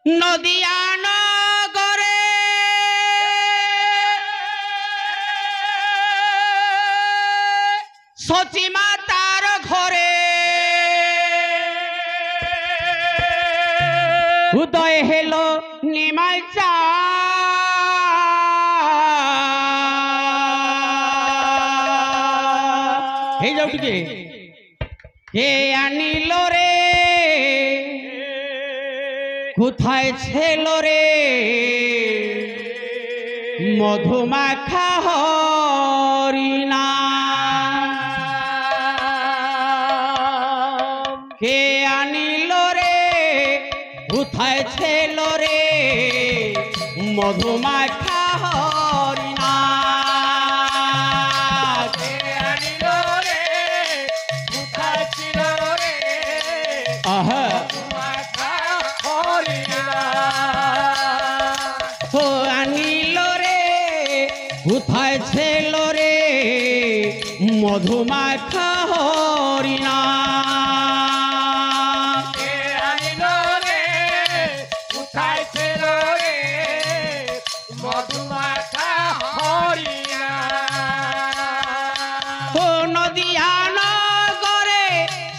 নদিয়া নগরে সচী মাতার ঘরে উদয় হেল নিমাই চা এই যাও টিকে কে আনিল রে কোথায় ছিল রে মধুমাখা হরিণা কে আনিল রে কোথায় ছিল রে মধুমাখা হরিণা কে আনিল রে কোথায় ছিল রে আহা মধুমাখা হরিণা ও আনিল রে কোথায় ছিল রে মধুমাখা হরিণা কে আনিল রে কোথায় ছিল রে মধুমাখা হরিণা ও নদিয়া নগরে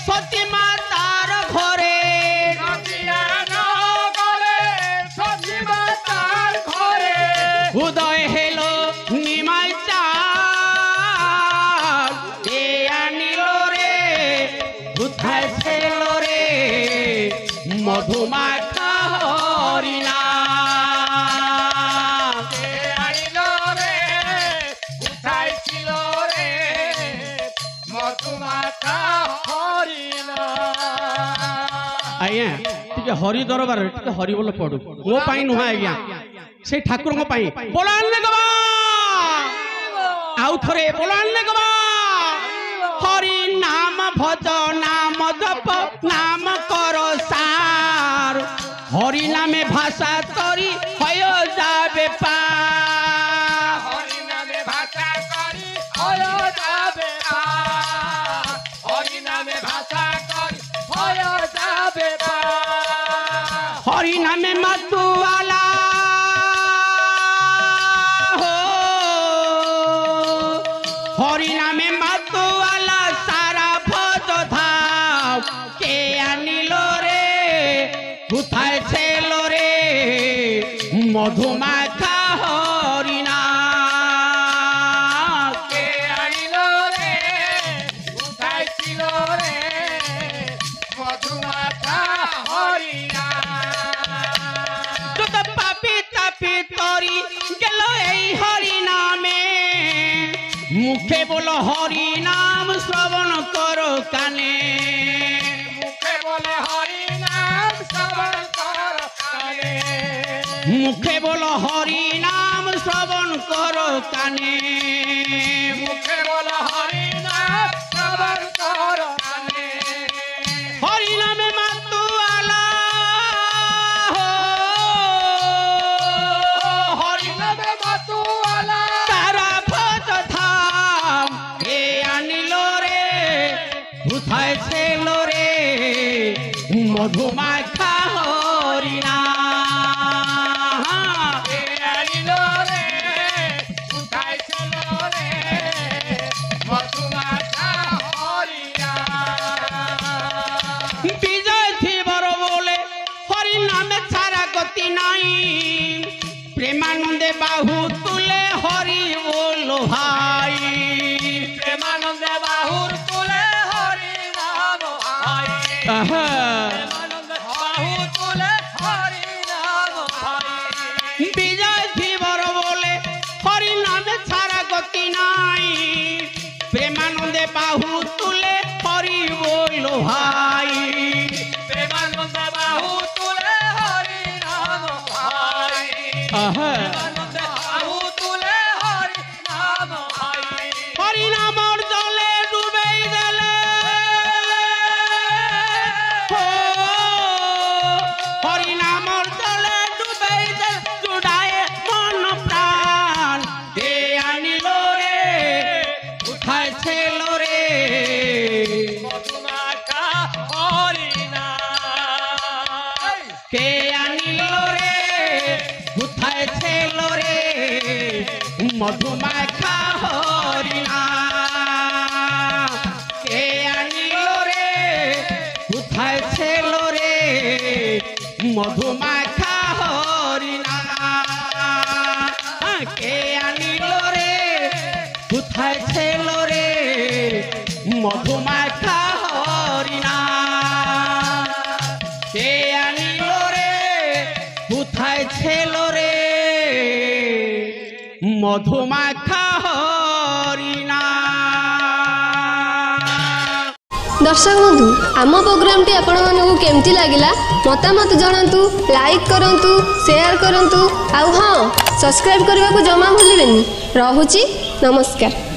সতী মাতার ঘরে নদিয়া নগরে সতী মাতার ঘরে উদয় হেল নিমাই চাঁদ কে আনিল রে কোথায় ছিল রে মধুমাখা হরিণা কে আনিল রে কোথায় ছিল রে মধুমাখা হরিণা ଆଜ୍ଞା ଟିକେ ହରି ଦରବାରରେ ଟିକେ ହରି ବୋଲ ପଡୁ ମୋ ପାଇଁ ନୁହଁ ଆଜ୍ଞା ସେ ଠାକୁରଙ୍କ ପାଇଁ ବୋଲ ଆଣିଲେ ଗବା ଆଉ ଥରେ ବୋଲ ଆଣିଲେ ଗବା ହରି ନାମ ଭଜ ନାମ ଜପ ନାମ କର ସାର হরি নামে ভাষা তরি হয় যাবে পার হরি নামে ভাষা করি হয় যাবে পার হরি নামে ভাষা করি হয় যাবে পার হরি নামে মাতুয়ালা হো হরি নামে মাতুয়ালা সারা ভজ ধাম কে আনিল রে কোথায় ছিল রে মধুমাখা হরিণা কে আনিল রে কোথায় ছিল রে মধুমাখা হরিণা যত পাপি তাপি তরি গেল এই হরি নামে মুখে বলো হরি নাম শ্রবণ করো কানে মুখে বলে হরি নাম শ্রবণ কর কানে মুখে বলো হরি নাম শ্রবণ করো কানে মুখে বলে হরি নাম শ্রবণ কর কানে হরি নামে মাতুয়ালা হো হরি নামে মাতুয়ালা তারা ভজ ধাম কে আনিল রে কোথায় ছিল রে মধুমাখা হরিণা কে আনিল রে কোথায় ছিল রে মধুমাখা হরিণা বিজয় থিবর বলে হরি নামে ছাড়া গতি নাই প্রেমানন্দে বাহু তুলে হরি বলো ভাই প্রেমানন্দে বাহুর তুলে হরি নাম ভাই আহা। প্রেমানন্দে বাহু তুলে হরি নাম ভাই বিজয় থিবর বলে হরি নামে ছাড়া গতি নাই প্রেমানন্দে বাহু তুলে হরি বলো ভাই প্রেমানন্দে বাহু তুলে হরি নাম ভাই আহা। প্রেমানন্দে বাহু তুলে হরি নাম ভাই হরি নামর জলে ডুবেই দিলে ও, হরি নামর জলে ডুবেই দিলে জুড়ায় মন প্রাণ কে আনিল রে কোথায় ছিল রে মধুমাখা হরিণা মধুমাখা হরিণা কে আনিল রে কোথায় ছিল রে মধুমাখা হরিণা কে আনিল রে কোথায় ছিল রে মধুমাখা হরিণা কে আনিল রে কোথায় ছিল রে মধুমাখা হরিণা। दर्शक बंधु आम प्रोग्रामटी आपण मानक केमती लगिला मतामत जणांतु लाइक करंतु शेयर करंतु आउ हाँ सब्सक्राइब करने को जमा भूलिबेनी। रहुची नमस्कार।